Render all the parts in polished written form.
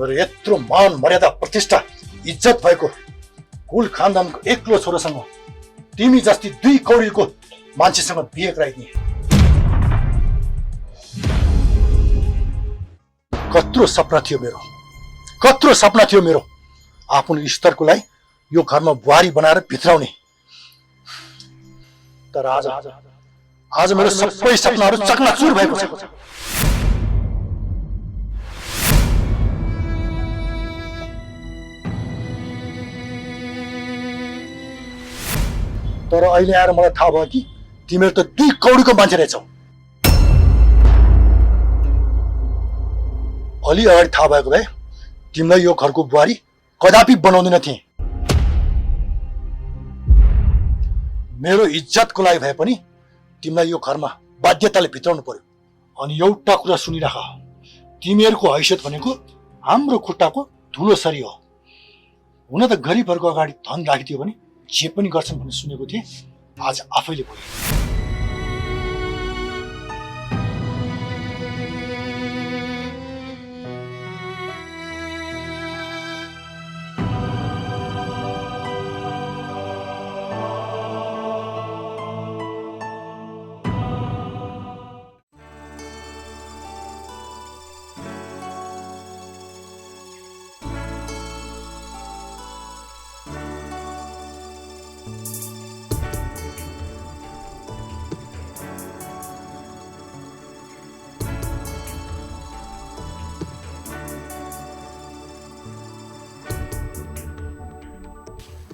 मेरो यत्रो मान मर्यादा प्रतिष्ठा इज्जत भएको कुल खानदानको एक्लो छोरासँग तिमी जस्ती 2 कौडीको मान्छेसँग बिहे गराइदिए। कत्रो सपना थियो मेरो आफ्नो स्तरको लागि यो घरमा बुहारी बनाएर भित्राउने। तर आज मेरो सबै सपनाहरू चकनाचुर भएको छ। तर अहिले आएर मलाई थाहा भयो कि तिमीहरू त 2 कौडीको मान्छे रहेछौ। अलि अगाडि थाहा भएको भए तिमीलाई यो घरको बुहारी कदापि बनाउँदैन थिए। मेरो इज्जतको लागि भए पनि तिमीलाई यो घरमा बाध्यताले भित्राउनु पर्यो। अनि एउटा कुरा सुनिराख, तिमीहरूको हैसियत भनेको हाम्रो खुट्टाको धुलो सरी हो। हुन त गरिबहरूको अगाडि धन राखिदियो भने जे पनि गर्छन् भन्ने सुनेको थिएँ, आज आफैले बोले।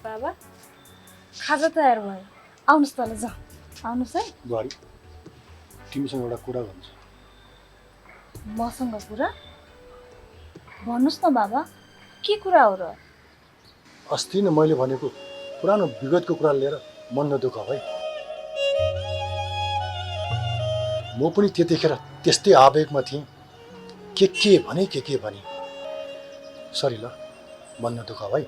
बाबा खाजा तयार भयो, आउनुहोस् तल जाऊ। आउनुहोस् है। बुहारी, तिमीसँग एउटा कुरा गर्नु छ। मसँग कुरा? भन्नुहोस् न बाबा, के कुरा हो र? अस्ति नै मैले भनेको पुरानो विगतको कुरा लिएर मन नदुख है। म पनि त्यतिखेर त्यस्तै आवेगमा थिएँ। के भने सरी ल, मन नदुख है।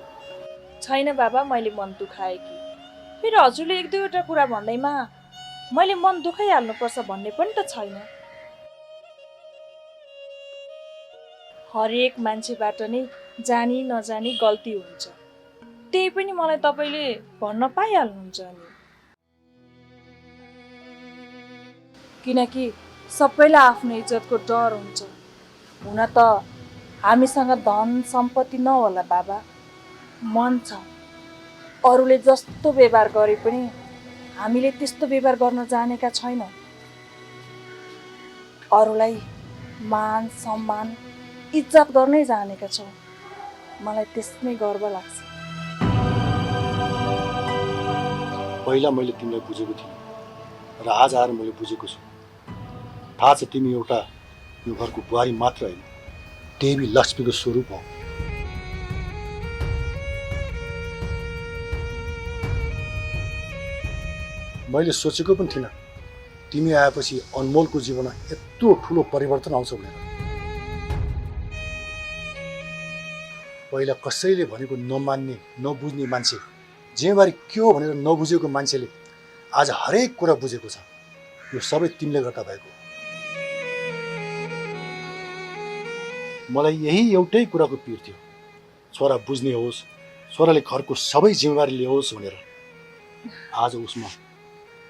छैन बाबा, मैले मन दुखाएँ कि? फेरि हजुरले 1-2वटा कुरा भन्दैमा मैले मन दुखाइहाल्नुपर्छ भन्ने पनि त छैन। हरेक मान्छेबाट नै जानी नजानी गल्ती हुन्छ, त्यही पनि मलाई तपाईँले भन्न पाइहाल्नुहुन्छ नि। किनकि सबैलाई आफ्नो इज्जतको डर हुन्छ। हुन त हामीसँग धन सम्पत्ति नहोला बाबा, मन छ। अरूले जस्तो व्यवहार गरे पनि हामीले त्यस्तो व्यवहार गर्न जानेका छैनौँ। अरूलाई मान सम्मान इज्जत गर्नै जानेका छौँ। मलाई त्यसमै गर्व लाग्छ। पहिला मैले तिमीलाई बुझेको थिएँ र आज आएर मैले बुझेको छु। थाहा छ तिमी एउटा यो घरको बुहारी मात्र होइन, देवी लक्ष्मीको स्वरूप हो। मैले सोचेको पनि थिइनँ तिमी आएपछि अनमोलको जीवनमा यत्रो ठुलो परिवर्तन आउँछ भनेर। पहिला कसैले भनेको नमान्ने नबुझ्ने मान्छे, जेबारी के हो भनेर नबुझेको मान्छेले आज हरेक कुरा बुझेको छ। यो सबै तिमीले गर्दा भएको। मलाई यही एउटै कुराको पिर थियो, छोरा बुझ्ने होस्, छोराले घरको सबै जिम्मेवारी लियोस् भनेर। आज उसमा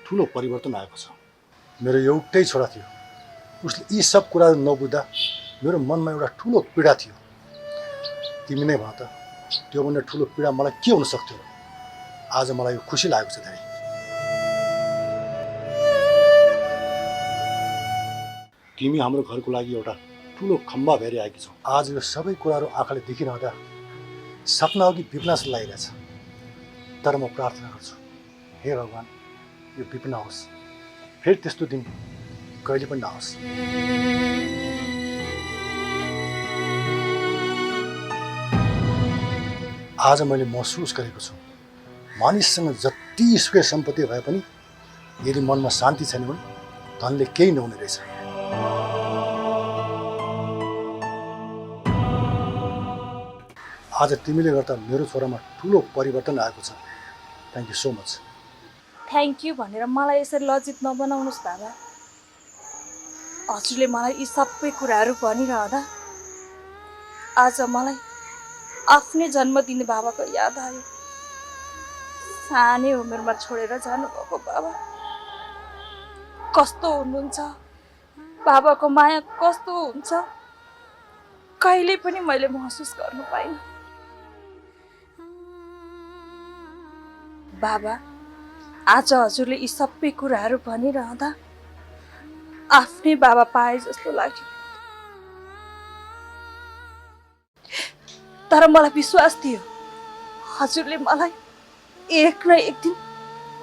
ठुलो परिवर्तन आएको छ। मेरो एउटै छोरा थियो, उसले यी सब कुराहरू नबुझ्दा मेरो मनमा एउटा ठुलो पीडा थियो। तिमी नै भन त, त्योभन्दा ठुलो पीडा मलाई के हुन सक्थ्यो? आज मलाई यो खुसी लागेको छ धेरै। तिमी हाम्रो घरको लागि एउटा ठुलो खम्बा भएर आएकी छौ। आज यो सबै कुराहरू आँखाले देखिरहँदा सपना अघि विपनाश लागिरहेछ। तर म प्रार्थना गर्छु, हे भगवान्, यो विपना होस्, फेरि त्यस्तो दिन कहिले पनि नहोस्। आज मैले महसुस गरेको छु, मानिससँग जति सुकै सम्पत्ति भए पनि यदि मनमा शान्ति छैन भने धनले केही नहुने रहेछ। आज तिमीले गर्दा मेरो छोरामा ठुलो परिवर्तन आएको छ। Thank you so much. Thank you भनेर मलाई यसरी लज्जित नबनाउनुहोस् बाबा। हजुरले मलाई यी सबै कुराहरू भनिरहँदा आज मलाई आफ्नै जन्म दिने बाबाको याद आयो। सानै उमेरमा छोडेर जानुभएको बाबा कस्तो हुनुहुन्छ, बाबाको माया कस्तो हुन्छ, कहिले पनि मैले महसुस गर्नु पाइनँ। बाबा, आज हजुरले यी सबै कुराहरू भनिरहँदा आफ्नै बाबा पाए जस्तो लाग्यो। तर मलाई विश्वास थियो हजुरले मलाई एक न एक दिन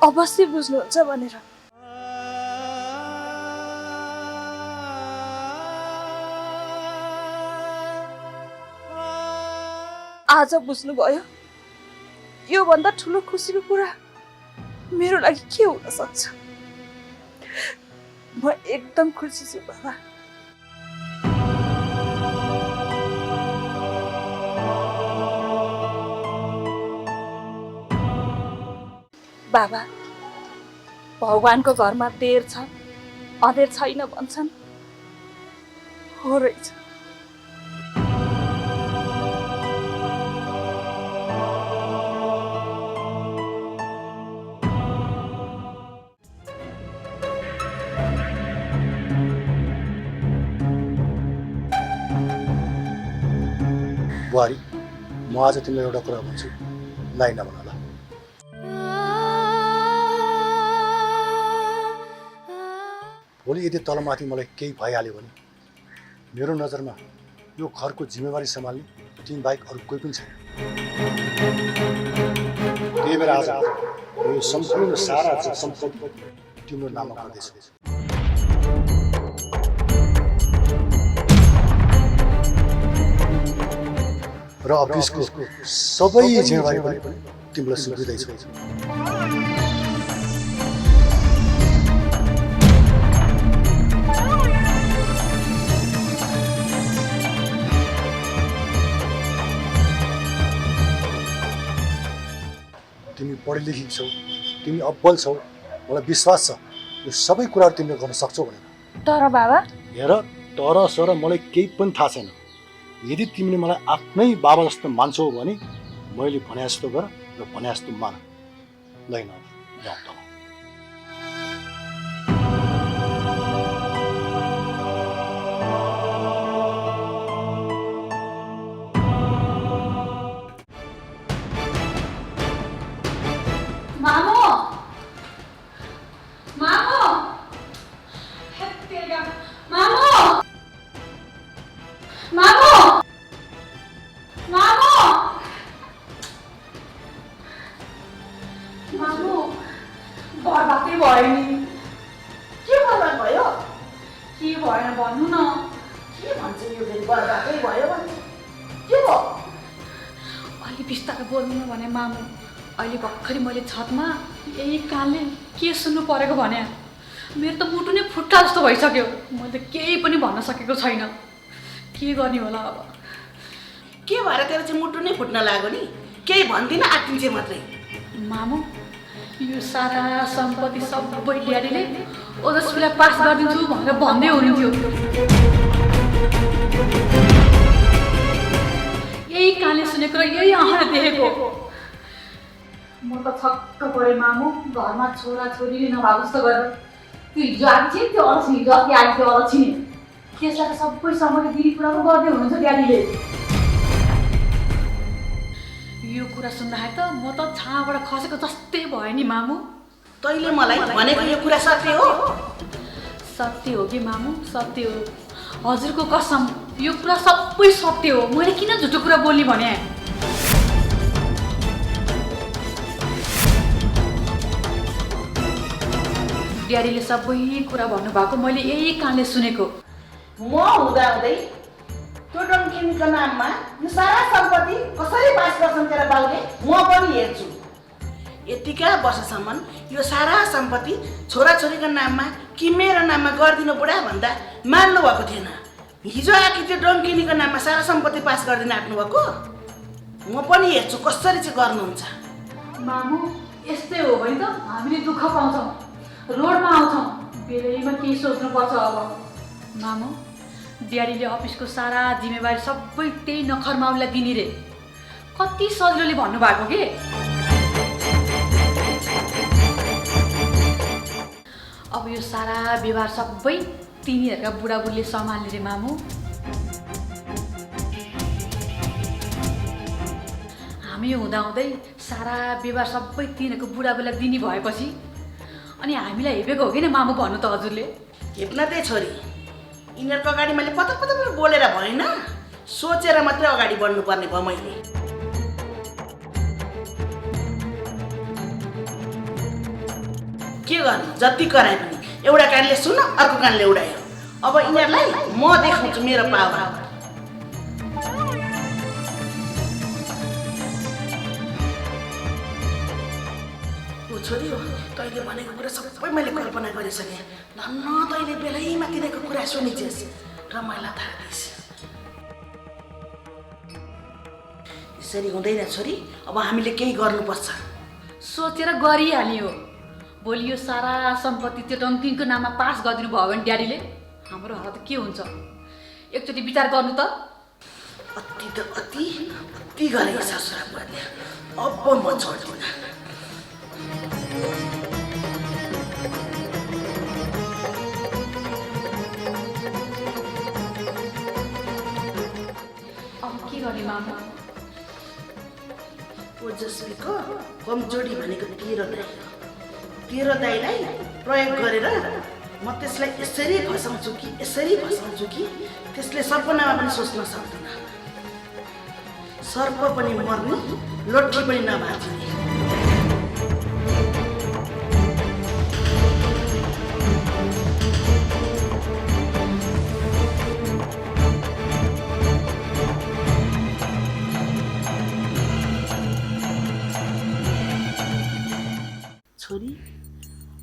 अवश्य बुझ्नुहुन्छ भनेर। आज बुझ्नुभयो। यो भन्दा ठुलो खुसीको कुरा मेरो लागि के हुन सक्छ। म एकदम खुसी छु बाबा। बाबा, भगवानको घरमा देर छ अँधेर छैन भन्छन्, हो रहेछ। बुहारी, म आज तिमीलाई एउटा कुरा भन्छु, लाई नभन होला। भोलि यदि तलमाथि मलाई केही भइहाल्यो भने मेरो नजरमा यो घरको जिम्मेवारी सम्हाल्ने तिमी बाहेक अरू कोही पनि छैन। त्यही भएर आज यो सम्पूर्ण सारा सम्पत्ति तिम्रो नाममा गर्दैछु र अफिसको सबै जिम्मेवारी पनि तिमीलाई सुम्पिँदैछु। तिमी पढे लेखी छौ, तिमी अब्बल छौ, मलाई विश्वास छ यो सबै कुराहरू तिमीले गर्न सक्छौ भनेर। तर बाबा, हेर, तर सर मलाई केही पनि थाहा छैन। यदि तिमीले मलाई आफ्नै बाबा जस्तो मान्छौ भने मैले भने जस्तो गर र भने जस्तो मान। लैन जाउँ त। मामु, मामु, हेत्तेगा, मामु, मामु, मामु, मामु, बर्बादै भयो नि। के बर्बाद भयो? के भएन भन्नु न। के भन्छ यो फेरि बर्बादै भयो भने? के भयो? अलि बिस्तारै बोल्नु न भने मामु। अहिले भर्खरै मैले छतमा यही कानले के सुन्नु परेको भने मेरो त मुटु नै फुट्टा जस्तो भइसक्यो। मैले केही पनि भन्न सकेको छैन। के गर्ने होला अब? के भएर तेरो चाहिँ मुटु नै फुट्न लाग्यो नि? केही भन्दिन, आत्तिन्छे मात्रै। मामु, यो सारा सम्पत्ति सबै ड्याडीले ओजस्वीलाई पास गरिदिन्छु भनेर भन्दै हुनुहुन्थ्यो। यही कानले सुनेको र यही आँखाले देखेको। म त छक्क परेँ मामु। घरमा छोराछोरीले नभएको जस्तो गरेर त्यो हिजो आएको थियो, त्यो अलछिनी हिजो अस्ति आएको थियो अलछिनी, त्यसलाई त सबै सम्पत्ति दिने कुरा पो गर्दै हुनुहुन्छ ड्याडीले। यो कुरा सुन्दाखेरि त म त छाँबाट खसेको जस्तै भयो नि मामु। तैँले मलाई भनेको यो कुरा सत्य हो? सत्य हो कि मामु, सत्य हो। हजुरको कसम, यो कुरा सबै सत्य हो। मैले किन झुटो कुरा बोल्ने भने? ड्याडीले सबै कुरा भन्नुभएको मैले यही कानले सुनेको। म हुँदाहुँदै त्यो डङ्किनीको नाममा यो सारा सम्पत्ति कसरी पास गर्छन् तेरा बाउले म पनि हेर्छु। यतिका वर्षसम्म यो सारा सम्पत्ति छोराछोरीको नाममा कि मेरो नाममा गरिदिनु बुढा भन्दा मान्नु भएको थिएन। हिजो आएकी त्यो डङ्किनीको नाममा सारा सम्पत्ति पास गरिदिन आँट्नु भएको। म पनि हेर्छु कसरी चाहिँ गर्नुहुन्छ। मामु, यस्तै हो भने त हामीले दुःख पाउँछौँ, रोडमा आउँछौँ, बेलैमा केही सोच्नुपर्छ अब। मामु, ड्याडीले अफिसको सारा जिम्मेवारी सबै त्यही नखर माउलाई दिने रे। कति सजिलोले भन्नुभएको के। अब यो सारा व्यवहार सबै तिनीहरूका बुढाबुढीले सम्हाल्ने रे मामु। हामी हुँदाहुँदै सारा व्यवहार सबै तिनीहरूको बुढाबुढीलाई दिने भएपछि अनि हामीलाई हेपेको हो कि न मामु भन्नु त हजुरले। हेप्न त्यही छोरी, यिनीहरूको अगाडि मैले पत बोलेर भनेन, सोचेर मात्रै अगाडि बढ्नुपर्ने भयो मैले। के गर्नु, जति कराए पनि एउटा कानले सुन अर्को कानले उडायो। अब यिनीहरूलाई म देखाउँछु मेरो पावर। छोरी हो, तैँले भनेको कुरा सबै मैले कल्पना गरिसकेँ। धन्न तैँले बेलैमा तिनीहरूको कुरा सुनिछेस् र मलाई थाहा दिइस्। यसरी हुँदैन छोरी, अब हामीले केही गर्नुपर्छ। सोचेर गरिहाल्यो। भोलि यो सारा सम्पत्ति त्यो टङ्किङको नाममा पास गरिदिनु भयो भने ड्याडीले हाम्रो हालत के हुन्छ एकचोटि विचार गर्नु त। अति गरेको ससुरा बुवाले। अब म छोड्दिनँ। अब के गर्ने मामा? ओजस्वीको कमजोरी भनेको तेरो दाइलाई प्रयोग गरेर म त्यसलाई यसरी फसाउँछु कि त्यसले सपनामा पनि सोच्न सक्दैन। सर्प पनि मर्ने, लोट्टी पनि नभाँच्ने। छोरी,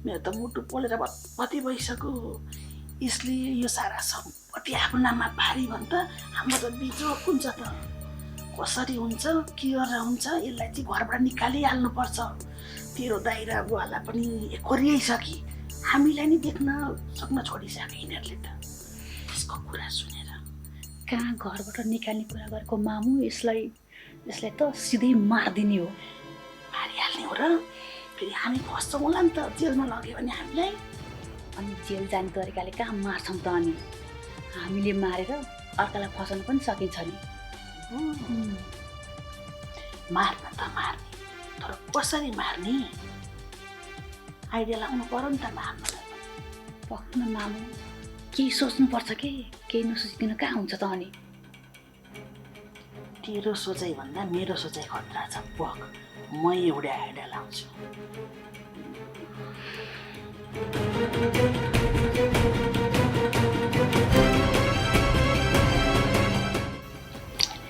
मेरो त मुटु पोलेर भत्पति भइसक्यो। यसले यो सारा सम्पत्ति आफ्नो नाममा पारी भने त हाम्रो त बिजोग हुन्छ त। कसरी हुन्छ, के गरेर हुन्छ, यसलाई चाहिँ घरबाट निकालिहाल्नुपर्छ। तेरो दाइ र बुवालाई पनि कोरियाइसके, हामीलाई नि देख्न सक्न छोडिसके यिनीहरूले त। त्यसको कुरा सुनेर कहाँ घरबाट निकाल्ने कुरा गरेको मामु। यसलाई त सिधै मारिदिने हो। मारिहाल्ने हो र? फेरि हामी फस्छौँ होला नि त, जेलमा लग्यो भने हामीलाई। अनि जेल जाने तरिकाले कहाँ मार्छौँ त? अनि हामीले मारेर अर्कालाई फसाउनु पनि सकिन्छ नि। मार्न त मार्ने, तर कसरी मार्ने आइडिया लगाउनु पर्यो नि त मार्नलाई। पक्न मामु, केही सोच्नुपर्छ के, केही नसोचिकन कहाँ हुन्छ त? अनि तेरो सोचाइभन्दा मेरो सोचाइ खतरा छ पक। म एउटा आइडिया लाउँछु।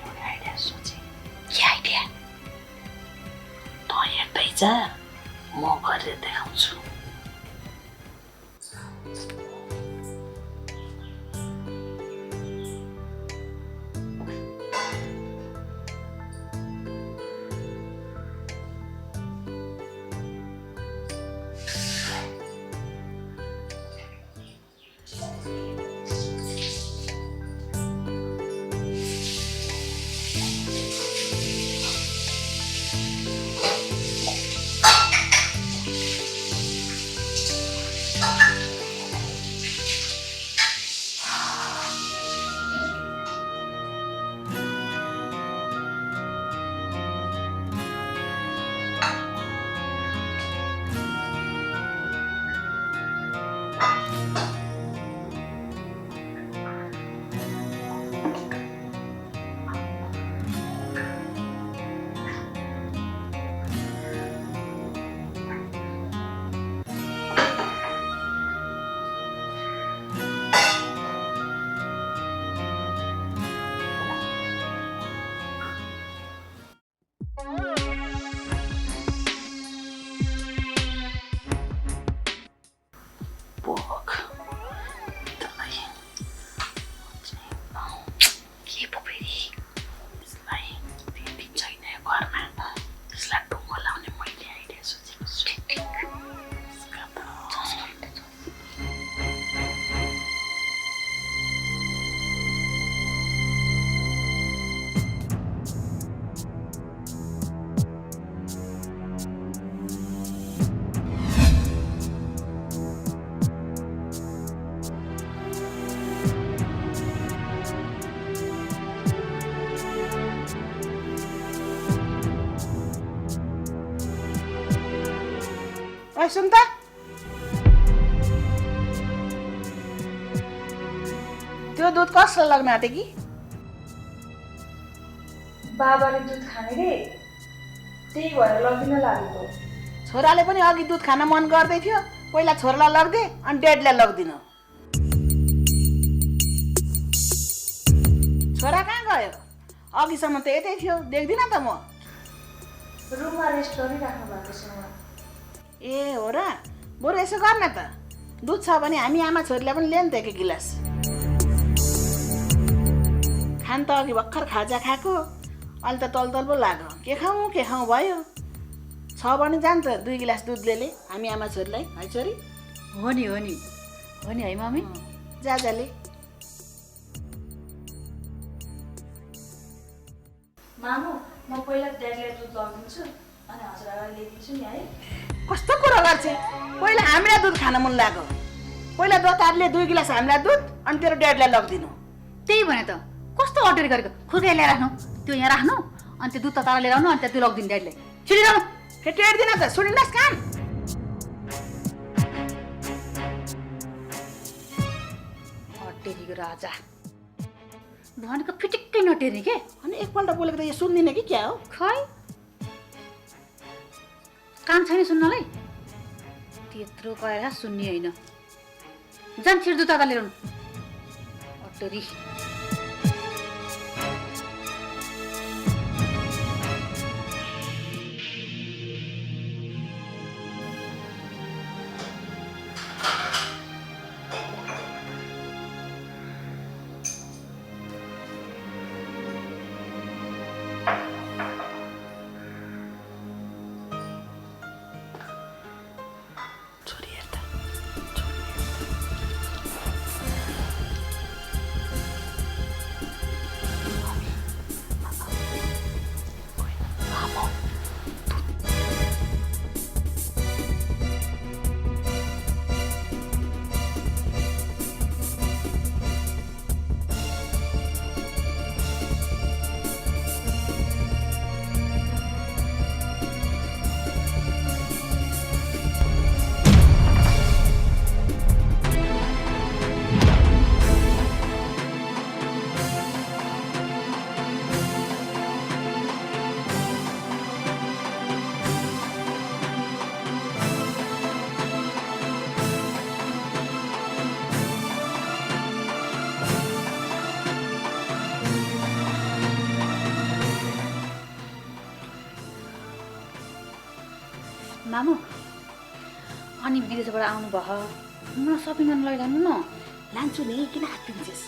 एउटा आइडिया सोचे। के आइडिया? त हेर्दै जा, म गरेर देखाउँछु। ओइ सुन त त्यो दुध कसलाई लाग्न आँट्यो कि बाबाले दुध खाने रे त्यही भएर लगिन लागेको। छोराले पनि अघि दुध खान मन गर्दै थियो, पहिला छोरालाई लग्दे अनि ड्याडीलाई लग्दिन। छोरा कहाँ गयो? अघिसम्म त यतै थियो, देख्दिन त म। रुममा रेस्ट गरिराख्नु भएको छ उहाँ। ए हो र, बरु यसो गर्न त, दुध छ भने हामी आमा छोरीलाई पनि ल्याउँ त एक गिलास। खान त अघि भर्खर खाजा खाएको, अहिले त तलतल पो लाग्यो, के खाउँ भयो। छ भने जान्छ 2 गिलास दुध ले हामी आमा छोरीलाई, है छोरी? हो नि है मम्मी। जाले मामु म पहिला ड्याडीलाई दुध लगिदिन्छु अनि हजुरआलाई ल्याइदिन्छु नि है। कस्तो कुरा गर्छ? पहिला हामीलाई दुध खान मन लाग्यो, पहिला दोतारले 2 गिलास हामीलाई दुध अनि तेरो ड्याडीलाई लगिदिनु। त्यही भने त कस्तो अटेर गरेको, खुर्काइ ल्याएर राख्नु, त्यो यहाँ राख्नु अनि त्यो दुध तताएर लिएर आउनु अनि त्यो लगिदिनु ड्याडीलाई। छिरिरहनु फेटेर्दिन त, सुनिनस् काम? अटेरीको राजा भनेको फिटिक्कै नटेर्ने के। अनि एकपल्ट बोलेको त यो सुन्दिन कि क्या हो? खै काम छैन सुन्नलाई, त्यत्रो गएर सुन्ने होइन। जान छिर दुध तताएर लिएर आउनु अटेरी। मामु अनि विदेशबाट आउनु भयो, मलाई सपिङ गर्न लैजानु न। लान्छु नि, किन हात्तिन्छस्?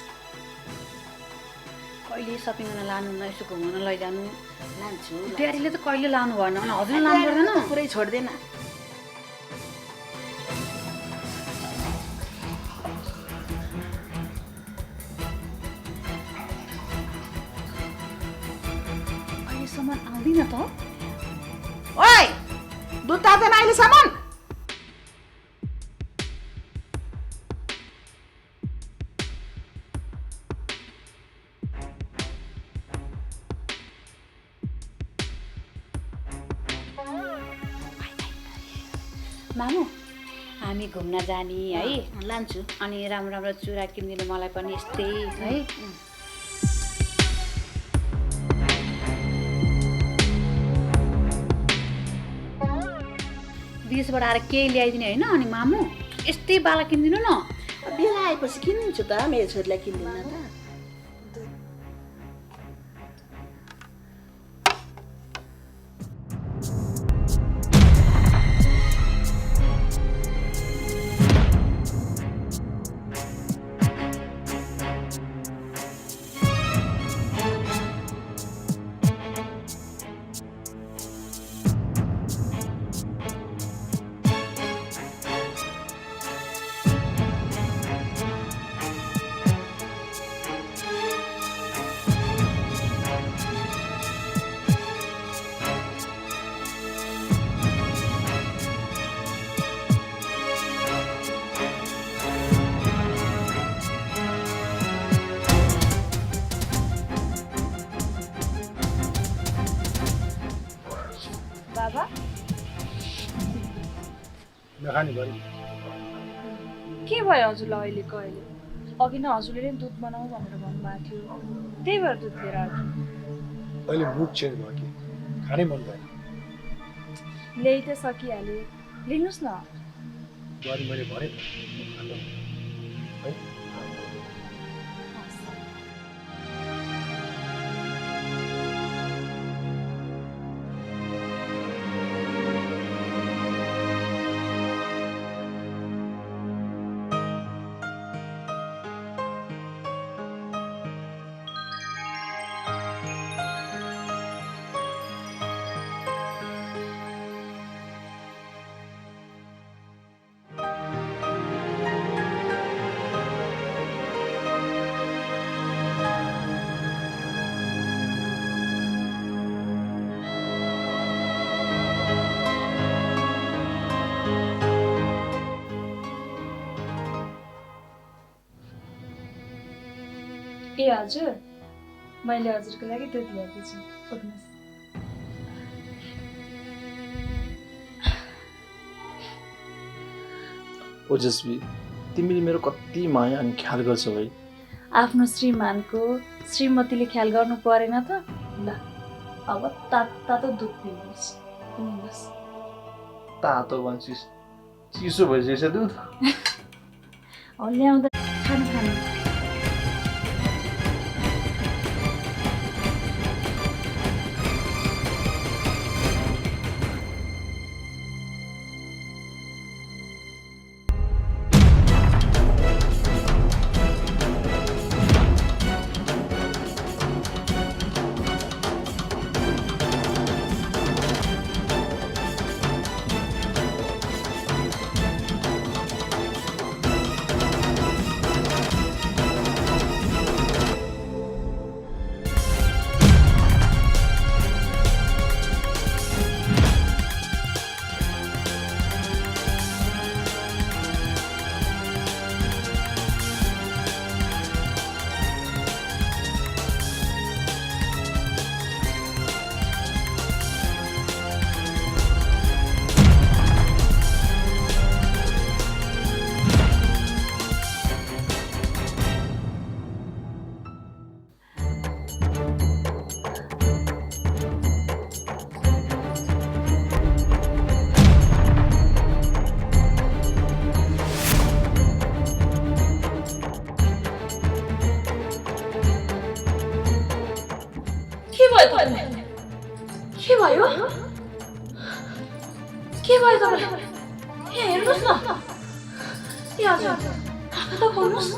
कहिले सपिङ गर्न लानु न, यसो घुमाउन लैजानु। लान्छु। ड्याडीले त कहिले लानु भएन, अनि हजुर लानु पर्दैन? पुरै छोड्दैन। अहिलेसम्म आउँदिन त। ओइ दुध तातेन अहिलेसम्म? मामु हामी घुम्न जाने है, लान्छु। अनि राम्रो राम्रो चुरा किनिदिनु मलाई पनि यस्तै है। विदेशबाट आएर केही ल्याइदिने होइन, अनि मामु यस्तै बाला किनिदिनु न। बेला आएपछि किनिदिन्छु त, मेरो छोरीलाई किनिदिनु त। नखाने गरी के भयो हजुरलाई अहिले कहिले अघि नै हजुरले नि दुध बनाऊ भनेर भन्नुभएको थियो त्यही भएर दुध लिएर आएको अहिले मुड चेन्ज भयो कि खानै मन भएन ल्याइ त सकिहाल्यो लिनुहोस् न गरी मैले भने त है ए हजुर मैले हजुरको लागि दुध ल्याएको छु उठ्नुहोस् ओजस्वी तिमीले मेरो कति माया अनि ख्याल गर्छौ है आफ्नो श्रीमानको श्रीमतीले ख्याल गर्नु परेन त ल अब तातो दुध पिउनुहोस् तातो भन्छिस् चिसो भइसकेछ दुध अब ल्याउँदा खानु के भयो तपाईँलाई यहाँ हेर्नुहोस् न ए हजुर आँखा त खोल्नुहोस्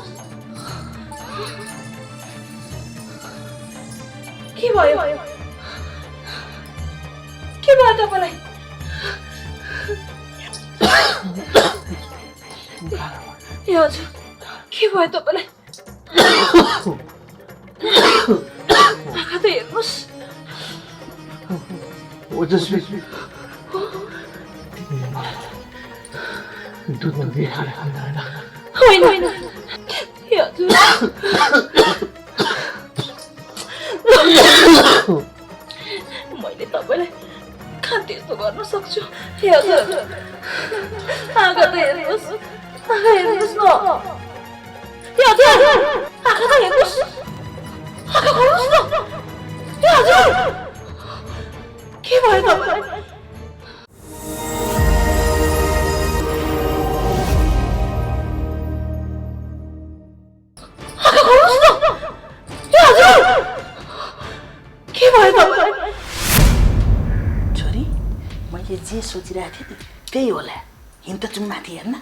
के भयो तपाईँलाई ए हजुर के भयो तपाईँलाई आँखा त हेर्नुहोस् ओजस्वी दुध नदिएर खाँदैन होइन ए हजुर मैले तपाईँलाई कहाँ त्यस्तो गर्न सक्छु ए हजुर आँखा त हेर्नुहोस् न ए हजुर आँखा त हेर्नुहोस् आँखा खोल्नुहोस् न ए हजुर के भयो तपाईँलाई छोरी मैले जे सोचिरहेको थिएँ त्यही होला हिँड त माथि हेर्न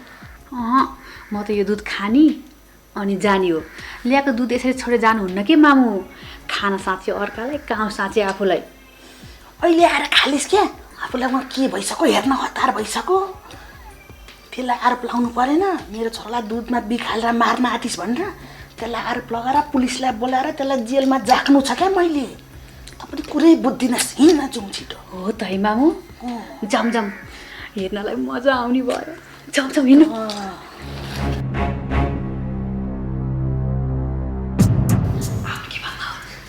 म त यो दुध खाने अनि जाने हो ल्याएको दुध यसरी छोडेर जानुहुन्न के मामु खाना साँच्यो अर्कालाई गाउँ साँच्यो आफूलाई अहिले आएर खालिस् क्या आफूलाई म के भइसक्यो हेर्न हतार भइसक्यो त्यसलाई आरोप लगाउनु परेन मेरो छोरालाई दुधमा बिखालेर मार्न आँटिस् भनेर त्यसलाई आरोप लगाएर पुलिसलाई बोलाएर त्यसलाई जेलमा जाक्नु छ क्या मैले तपाईँ कुरै बुझ्दिनस् हिँड्न जाउँ छिटो हो त है मामु जम हेर्नलाई मजा आउने भयो जम हिँड्नु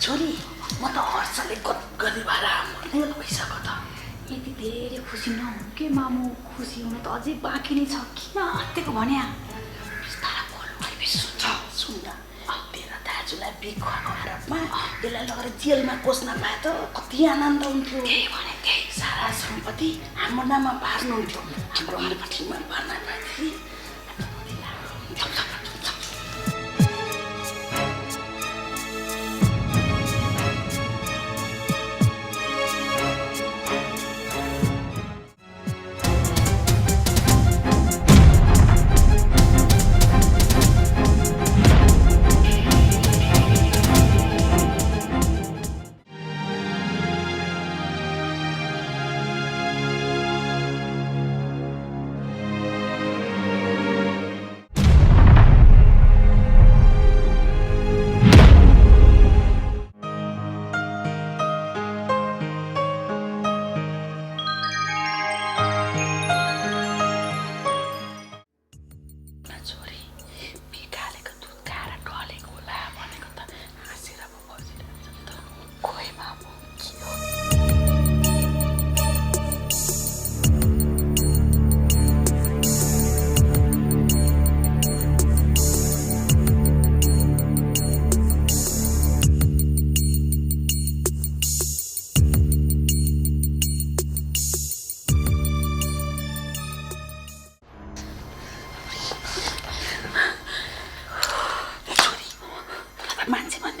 छोरी म त हर्षले गदगदी भएर मर्ने भइसक्यो त यति धेरै खुसी नहुनु के मामु, खुसी हुनु त अझै बाँकी नै छ, किन आत्तिको भन्या? बिस्तारा बोल्नु अहिले सुन्छ सुन न तेरो दाजुलाई बिखुवाको आरोपमा यसलाई लगेर जेलमा कोस्न पाए त कति आनन्द हुन्थ्यो। त्यही भने त्यही सारा सम्पत्ति हाम्रो नाममा पार्नुहुन्थ्यो, हाम्रो अम्बुठीमा पार्न पाएदेखि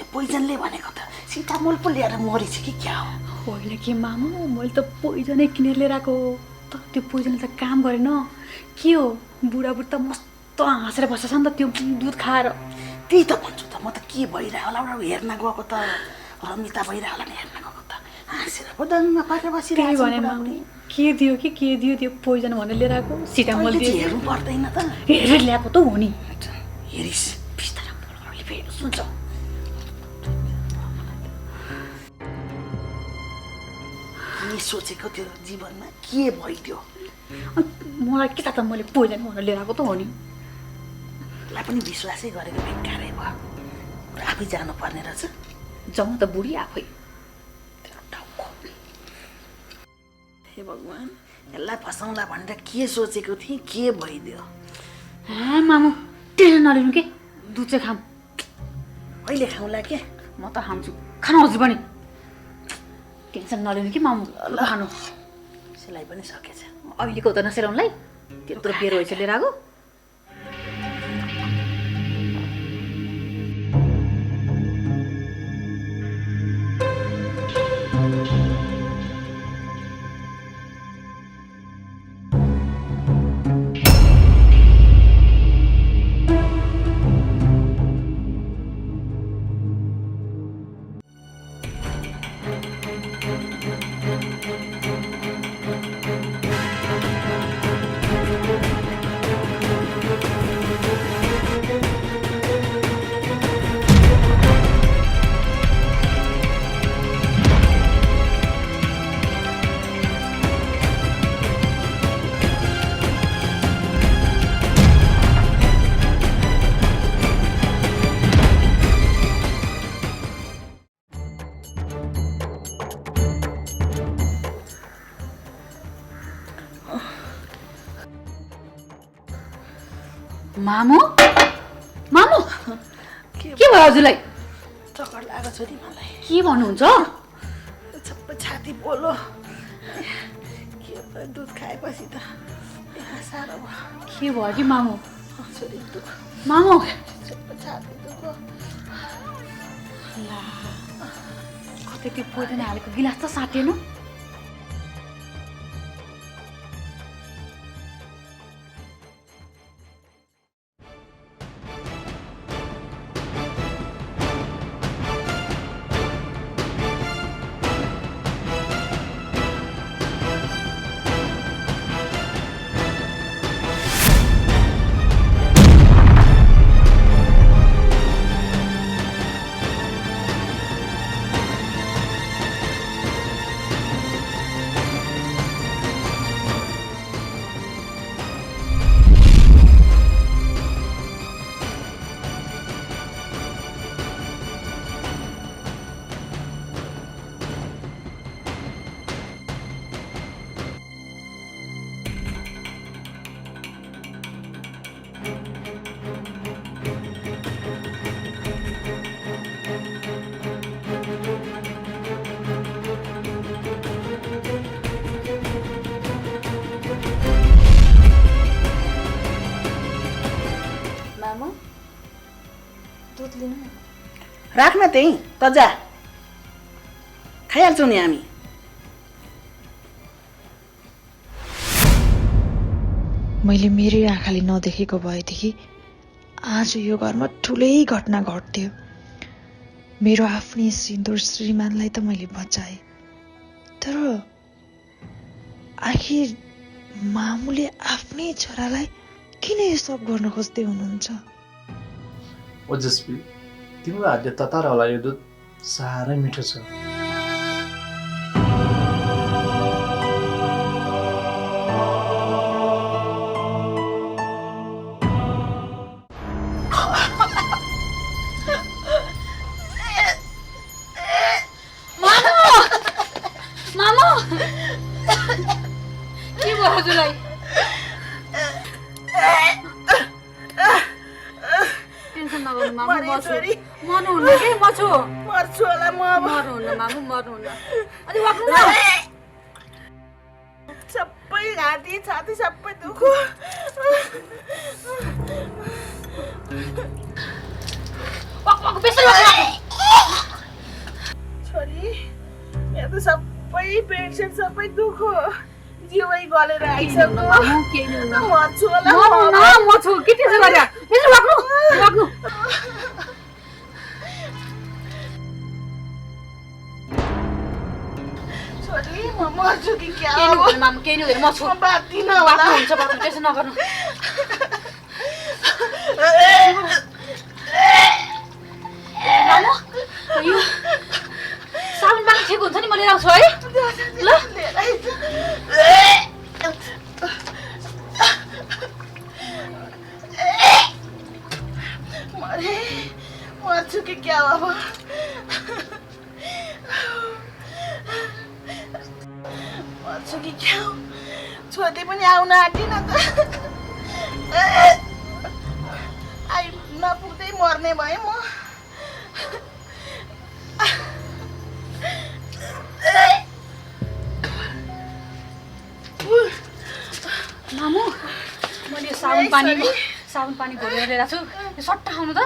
पोइजनले भनेको त सिटामोल पो ल्याएर मरेछ कि क्या हो? होइन के मामु, मैले त पोइजनै किनेर लिएर आएको हो, तर त्यो पोइजनले त काम गरेन। के हो, बुढाबुढी त मस्त हाँसेर बसेछ नि त त्यो दुध खाएर। त्यही त भन्छु त, म त के भइरह्यो होला हेर्न गएको त, रमिता भइरह्यो होला नि हेर्न गएको त, हाँसेर पो दङ्ग पारेर त्यही बसिरहेको भने मामु, के दियो त्यो पोइजन भनेर लिएर आएको, सिटामोल दियो। हेर्नु पर्दैन त, हेरेर ल्याएको त हो नि। हेरिस बिस्तारा बोल, फेरि सुन्छ। के सोचेको त्यो जीवनमा के भइदियो? मलाई के थाहा त, मैले पोइजन भनेर लिएर आएको त हो नि। लाई पनि विश्वासै गरेको बेकारै भयो, आफै जानुपर्ने रहेछ। जाउँ त बुढी आफै। हे भगवान्, यसलाई फसाउँला भनेर के सोचेको थिएँ, के भइदियो? मामु टेन्सन नलिनु के, दुध चाहिँ खाऊँ। अहिले खाउँला के? म त खान्छु, खानु हजुर पनि। टेन्सन नलिनु कि मामु, खानु। सिलाइ पनि सकेछ। अहिलेको हुँदैन सेलाउनलाई, त्यत्रो बेर भएछ लिएर आएको। मामु मामु के भयो हजुरलाई? चक्कर लागेको छोरी मलाई। के भन्नुहुन्छ? सबै छाती बोलो, के भयो दुध खाएपछि त साह्रो भयो। के भयो कि मामु? छोरी दुख, मामु सबै छाती दुख। ला, कतै त्यो पोइजन हालेको गिलास त साटेन। मामा दुध लिनु राख्न त्यही त जा खाइहाल्छौँ नि हामी। मैले मेरै आँखाले नदेखेको भएदेखि आज यो घरमा ठुलै घटना घट्थ्यो। मेरो आफ्नै सिन्दुर श्रीमानलाई त मैले बचाएँ, तर आखिर मामुले आफ्नै छोरालाई किन यो सब गर्न खोज्दै हुनुहुन्छ? ओजस्वी, तिम्रो हातले ततार होला यो दुध साह्रै मिठो छ। के भयो हजुरलाई? टेन्सन नगर्नु मामु, मर्नुहुन्न के म छु। मर्छु होला म अब। मर्नुहुन्न मामु, मर्नुहुन्न। अलि वाक्नु न। सबै घाँटी छाती सबै दुख। वाक बेसी वाक्नु। छोरी यहाँ त सबै पेन्सन सबै दुख जिउै गलेर आइसक्यो। मामु के हुन्न। मर्छु होला मर्नुहुन्न म छु। के टेन्सन गर्या? बेसी वाक्नु। वाक्नु। छोरी म मर्छु कि क्या के हो? हुँदैन मामु, के हुँदैन म छु। म बाँच्दिनँ होला। वाक्नु हुन्छ वाक्नु, टेन्सन नगर्नु। मामु यो साबुन पानी ठिक हुन्छ नि म लिएर आउँछु है ल। मर्छु कि क्या अब? मर्छु कि क्या हो? छोरी पनि आउन आँटिन त। आइ नपुग्दै मर्ने भएँ म। मामु मैले यो साबुन पानी घोलेर ल्याएर छु। यो सट्टा खाउनु त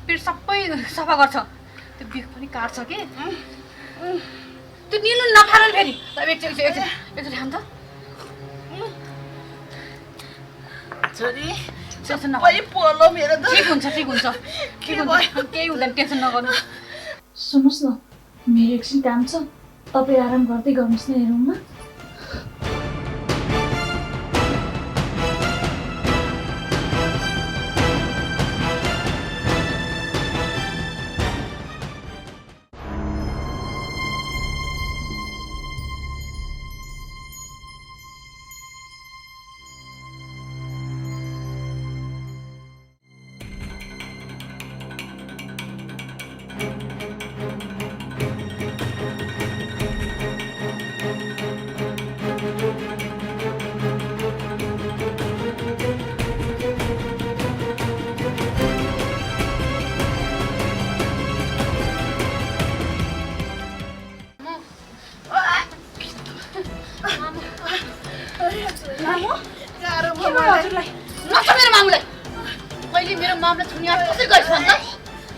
पेट सबै सफा गर्छ। त्यो बिख पनि काट्छ के। त्यो निल्नु नफाल्नु फेरि। एकचोटि खानु त। छोरी टेन्सन सबै नगर्नु। पोलो मेरो त। ठिक हुन्छ ठिक हुन्छ ठिक हुन्छ केही हुँदैन, टेन्सन नगर्नु। सुन्नुहोस् न, मेरो एकछिन काम छ, तपाईँ आराम गर्दै गर्नुहोस् न यो रुममा। गाह्रो के भयो हजुरलाई? नछ मेरो मामुलाई। मैले मेरो मामुलाई छुने आँट कसरी गरिस् भन् त?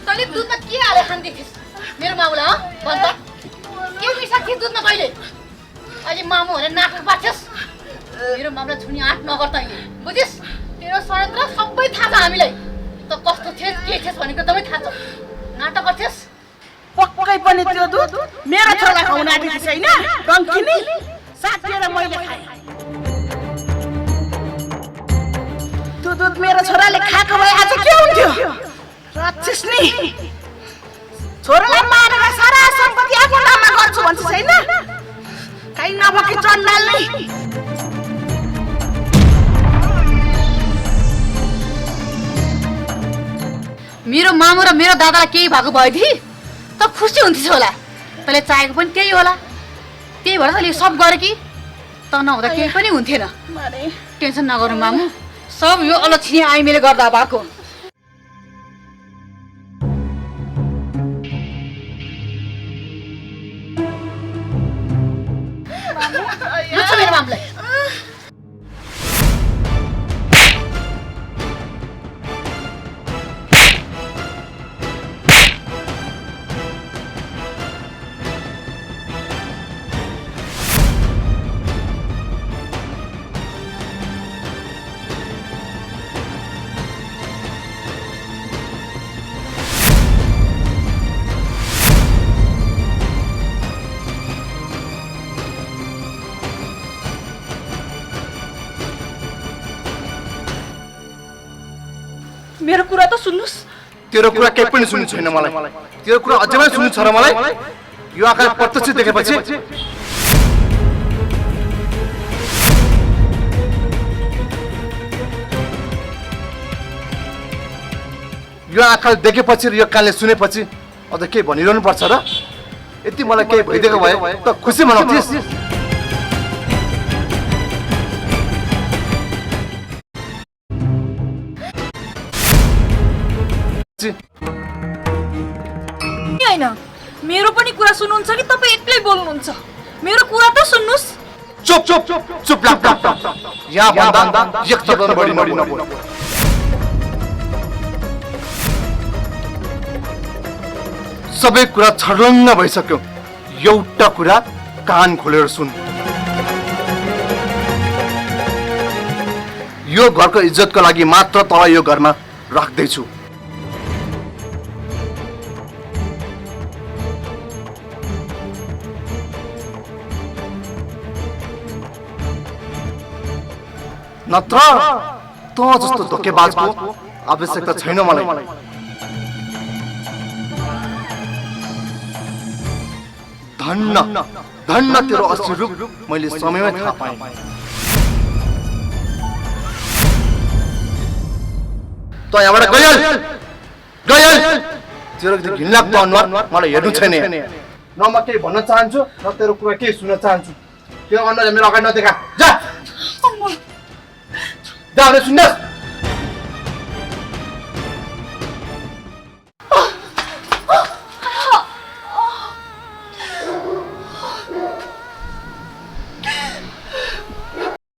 तैँले दुधमा के हालेर खान्दैथिस् मेरो मामुलाई? भन् त के मिसाएको थिएँ दुधमा तैँले? अहिले मामु भनेर नाटक बाँच्छस्। मेरो मामुलाई छुने आँट नगर तैँले, बुझिस्? तेरो षड्यन्त्र सबै थाहा छ हामीलाई। त कस्तो थिएस् के थिएस् भनेको एकदमै थाहा छ। नाटक गर्थेस्। पक्कै पनि त्यो दुध मेरो छोरा खुवाउन आँटेको छैन। डङ्किनी साथीएर मैले खाएँ। त्यो दुध मेरो छोराले खाएको भए आज के हुन्थ्यो? राक्षस नि। छोरालाई मारेर सारा सम्पत्ति आफ्नो नाममा गर्छु भन्छ छैन? काहीँ नभएकी चण्डाल नि। मेरो मामु र मेरो दादालाई केही भएको भएदेखि त खुसी हुन्थ्यो होला। तैँले चाहेको पनि त्यही होला। त्यही भएर तैँले सब गरे कि त नहुँदा केही पनि हुन्थेन। टेन्सन नगर्नु मामु, सब यो अलक्षिणी आइमेले गर्दा भएको। मेरो मामुलाई मेरो कुरा त सुन्नुस्। तेरो कुरा केही पनि सुन्नु छैन मलाई। तेरो कुरा अझै पनि सुन्नु छ र मलाई? यो आँखाले प्रत्यक्ष देखेपछि यो आँखाले देखेपछि र यो कानले सुनेपछि अझ केही भनिरहनु पर्छ र? यति मलाई केही भइदिएको भए त खुसी मनाउँथिस्। हैन, मेरो पनि कुरा सुन्नुहुन्छ कि तपाईँ एक्लै बोल्नुहुन्छ? मेरो कुरा त सुन्नुस्। चुप चुप चुप ल्यापटप यहाँ भन्दा एक शब्द बढी नबोल। सबै कुरा छर्लङ्ग भइसक्यो। एउटा कुरा कान खोलेर सुन। यो घरको इज्जतको लागि मात्र तँलाई यो घरमा राख्दैछु। नत्र तँ जस्तो धोकेबाजको आवश्यकता छैन मलाई। धन्न तेरो असली रूप मैले समयमै थाहा पाएँ। त यहाँबाट गइहाल। तेरो घिनलाग्दो अनुहार मलाई हेर्नु छैन। न म केही भन्न चाहन्छु न तेरो कुरा केही सुन्न चाहन्छु। तेरो अनुहार मेरो अगाडि नदेखा। जा सुन्नुहोस्।